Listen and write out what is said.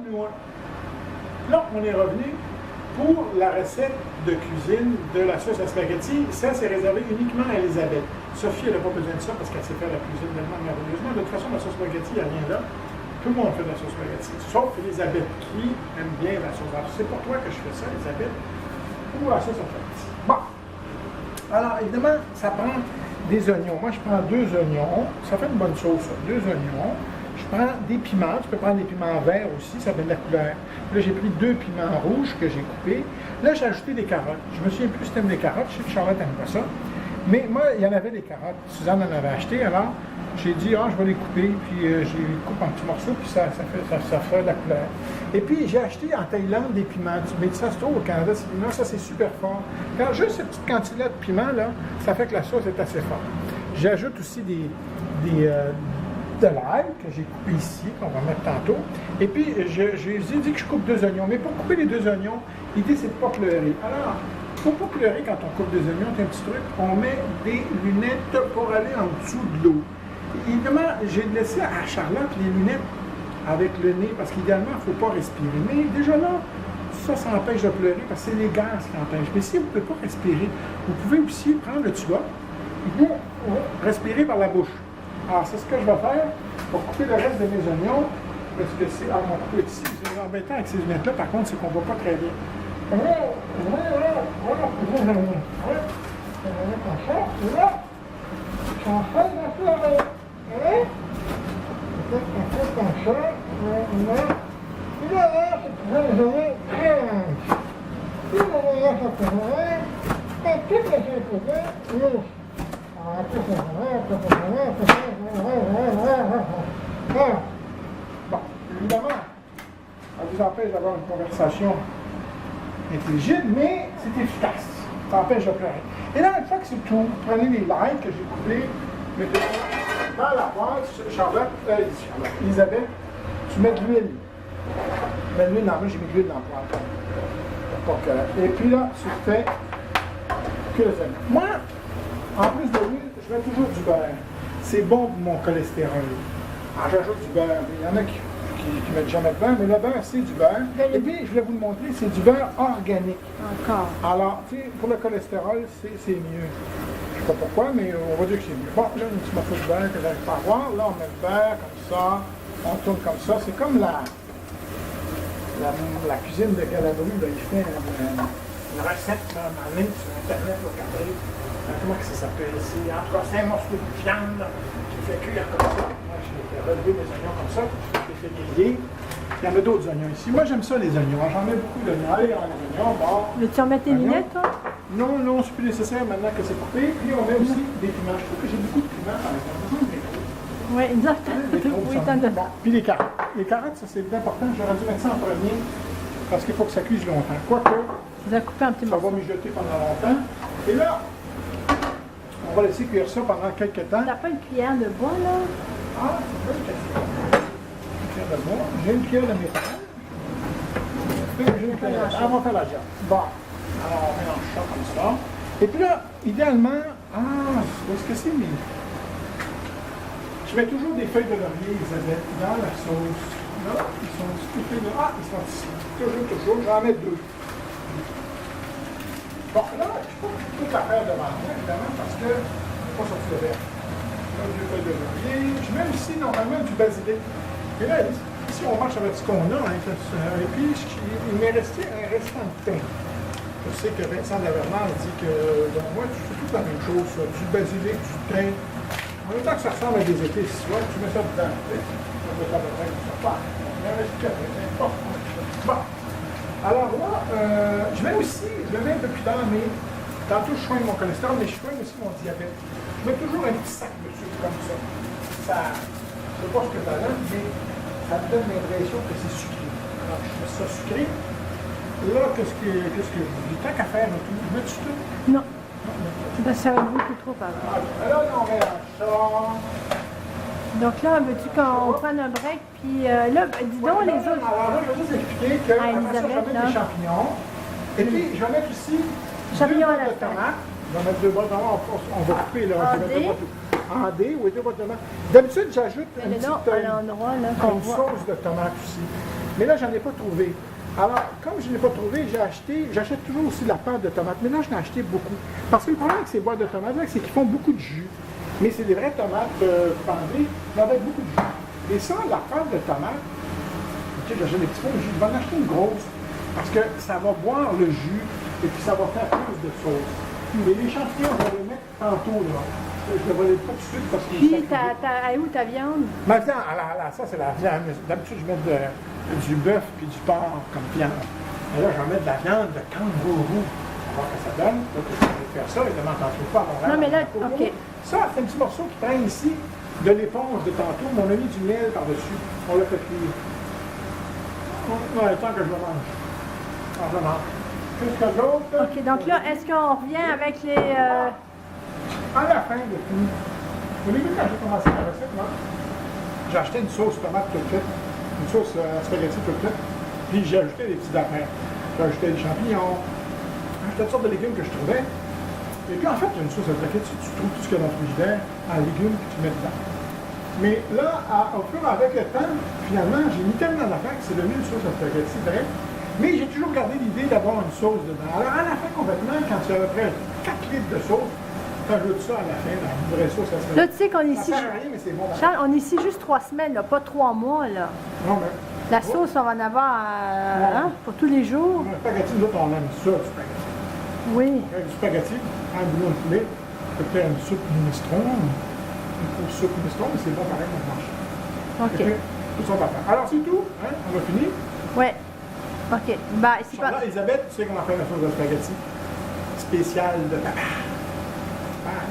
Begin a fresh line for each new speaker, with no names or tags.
plus loin. Là, on est revenu pour la recette de cuisine de la sauce à spaghetti. Ça, c'est réservé uniquement à Elisabeth. Sophie, elle n'a pas besoin de ça parce qu'elle sait faire la cuisine tellement merveilleusement. De toute façon, la sauce spaghetti, il n'y a rien là. Tout le monde fait de la sauce spaghetti, sauf Elisabeth qui aime bien la sauce. Alors, c'est pour toi que je fais ça, Elisabeth, ou la sauce à spaghetti. Bon. Alors, évidemment, ça prend des oignons. Moi, je prends 2 oignons. Ça fait une bonne sauce, ça. 2 oignons. Je prends des piments. Tu peux prendre des piments verts aussi, ça donne de la couleur. Là, j'ai pris 2 piments rouges que j'ai coupés. Là, j'ai ajouté des carottes. Je me souviens plus si tu aimes des carottes. Je sais que Charlotte n'aime pas ça. Mais moi, il y en avait des carottes. Suzanne en avait acheté. Alors, j'ai dit, je vais les couper. Puis, je les coupe en petits morceaux. Puis, ça fait de la couleur. Et puis, j'ai acheté en Thaïlande des piments. Mais ça se trouve au Canada, ces piments, ça, c'est super fort. Quand juste cette petite quantité de piment, là, ça fait que la sauce est assez forte. J'ajoute aussi de l'ail que j'ai coupé ici, qu'on va mettre tantôt. Et puis, j'ai dit que je coupe 2 oignons. Mais pour couper les 2 oignons, l'idée, c'est de ne pas pleurer. Alors, il ne faut pas pleurer quand on coupe des oignons. C'est un petit truc. On met des lunettes pour aller en dessous de l'eau. Évidemment, j'ai laissé à Charlotte les lunettes avec le nez, parce qu'idéalement, il ne faut pas respirer. Mais déjà là, ça empêche de pleurer, parce que c'est les gaz qui empêchent. Mais si vous ne pouvez pas respirer, vous pouvez aussi prendre le tuba et respirer par la bouche. Alors, c'est ce que je vais faire pour couper le reste de mes oignons, parce que c'est mon couteau ici. C'est embêtant avec ces lunettes-là, par contre, c'est qu'on ne voit pas très bien. Bon, évidemment, ça vous empêche d'avoir une conversation intelligible, mais c'est efficace. Ça empêche de pleurer. Et là, une fois que c'est tout, prenez les limes que j'ai coupés, mettez dans la poêle. Charlotte, Elisabeth, tu mets de l'huile. Tu mets de l'huile dans moi, j'ai mis de l'huile dans la poêle. Et puis là, tu fais que les oignons. Moi, en plus de l'huile, je mets toujours du beurre. C'est bon pour mon cholestérol. Alors, j'ajoute du beurre. Il y en a qui mettent jamais de beurre, mais le beurre, c'est du beurre. Et puis, je vais vous le montrer, c'est du beurre organique.
Encore.
Alors, tu sais, pour le cholestérol, c'est mieux. Je ne sais pas pourquoi, mais on va dire que c'est mieux. Bon, là, un petit morceau de beurre que j'arrive pas à voir. Là, on met le beurre comme ça. On tourne comme ça. C'est comme la cuisine de Galabru. Il fait une recette en ligne sur Internet. Regardez. Comment ça s'appelle? C'est entre 5 morceaux de viande qui fait cuire comme ça. Moi, j'ai relevé des oignons comme ça. J'ai fait griller. Il y en a d'autres oignons ici. Moi, j'aime ça, les oignons. J'en mets beaucoup d'oignons. Allez, on a les oignons. Bon.
Veux-tu remettre tes lunettes, toi?
Non, non, c'est plus nécessaire maintenant que c'est coupé. Puis, on met aussi des piments. Je trouve que j'ai beaucoup de piments, par exemple.
Oui, exact. Oui, t'en donnes.
Bon. Puis, les carottes. Les carottes, ça, c'est important. J'aurais dû mettre ça en premier parce qu'il faut que ça cuise longtemps. Quoique,
tu as coupé un petit morceau.
Ça va mijoter pendant longtemps. Et là, on va laisser cuire ça pendant quelques temps.
T'as pas une cuillère de bois, là?
Ah, c'est pas une question. Une cuillère de bois. J'ai une cuillère de métal. On va faire la job. Bon. Alors, on mélange ça comme ça. Et puis là, idéalement, où est-ce que c'est mis? Je mets toujours des feuilles de laurier, Isabelle, dans la sauce. Là, ils sont coupés de... ils sont ici. Toujours. J'en mets 2. Bon, là, je ne peux pas toute la faire devant moi, évidemment, parce que je ne vais pas sortir le verre. Là, 2 feuilles de laurier. Je mets aussi, normalement, du basilic. Et là, ici, on marche avec ce qu'on a. Et puis, il m'est resté un restant de thym. Je sais que Vincent Lavernard dit que, moi, tu fais tout la même chose, ça. Du basilic, du thym. En même temps que ça ressemble à des épices, tu vois, tu mets ça dedans. Ça peut pas besoin de ça. Bon. Alors là, je mets un peu plus tard, mais tantôt je soigne mon cholestérol, mais je soigne aussi mon diabète. Je mets toujours un petit sac de sucre comme ça. Je ne sais pas ce que ça donne, mais ça me donne l'impression que c'est sucré. Alors je mets ça sucré. Là, qu'est-ce que du temps qu'à faire, tout? Je mets du tout?
Non. Ben, ça va beaucoup trop, par exemple.
Alors là, on mélange ça.
Donc là, veux-tu qu'on prenne un break, puis là, dis donc les autres.
Alors là, je vais juste expliquer que après ça, je vais mettre des champignons. Et puis, je vais mettre aussi
champignons
2 boîtes de tomates. Je vais mettre 2 boîtes, on va couper là. Je vais mettre 2 boîtes. en dés ou deux boîtes de tomates. D'habitude, j'ajoute
Mais là, à l'endroit là, qu'on
une
voit.
sauce de tomate aussi. Mais là, j'en ai pas trouvé. Alors, comme je n'ai pas trouvé, j'achète toujours aussi de la pâte de tomate. Mais là, je n'ai acheté beaucoup. Parce que le problème avec ces boîtes de tomates, c'est qu'ils font beaucoup de jus. Mais c'est des vraies tomates pendées, mais avec beaucoup de jus. Et ça, la pâte de tomate, ok, j'achète des petits pots de jus. Je vais en acheter une grosse. Parce que ça va boire le jus et puis ça va faire plus de sauce. Mais les champignons, je vais les mettre tantôt, là. Je ne vais les pas tout de suite parce que...
Puis, où ta viande?
Ma viande, ça c'est la viande. D'habitude, je mets du bœuf puis du porc comme viande. Mais là, je vais mettre de la viande de kangourou. On va voir ce que ça donne. Donc, je vais faire ça, évidemment, t'en trouves pas à Montréal.
Non, mais là,
Kangourou.
OK.
Ça, c'est un petit morceau qui traîne ici de l'éponge de tantôt. Mais on a mis du miel par-dessus. On l'a fait cuire. Ouais, tant que je le mange. Alors, je mange. Qu'est-ce que d'autre?
OK, donc là, est-ce qu'on revient avec les...
À la fin de tout, au début, quand j'ai commencé la recette, moi, j'ai acheté une sauce tomate toute faite, une sauce spaghetti toute faite, puis j'ai ajouté des petites affaires. J'ai ajouté des champignons, j'ai ajouté toutes sortes de légumes que je trouvais. Et puis en fait, une sauce spaghetti, tu trouves tout ce qu'il y a dans le frigidaire en légumes que tu mets dedans. Mais là, au fur et avec le temps, finalement, j'ai mis tellement d'affaires que c'est devenu une sauce spaghetti, vrai. Mais j'ai toujours gardé l'idée d'avoir une sauce dedans. Alors à la fin, complètement, quand tu as à peu près 4 litres de sauce, tu ajoutes ça à la fin, la vraie sauce à
Là, tu sais qu'on est ici...
Ça sert à rien, mais c'est bon.
Charles, on est ici juste 3 semaines, là, pas 3 mois, là.
Non, mais...
La sauce, on va en avoir hein, pour tous les jours.
Le spaghetti, nous autres, on aime ça, du spaghetti.
Oui.
Avec du spaghetti, un boulot de poulet, peut-être une soupe minestrone, une grosse soupe minestrone, mais c'est bon pareil, on mange.
OK.
Tout ça va faire. Alors, c'est tout, hein? On a fini.
Ouais. OK. Ben, c'est pas...
Là, Elisabeth, tu sais comment faire la sauce de spaghetti spéciale de papa. Ah,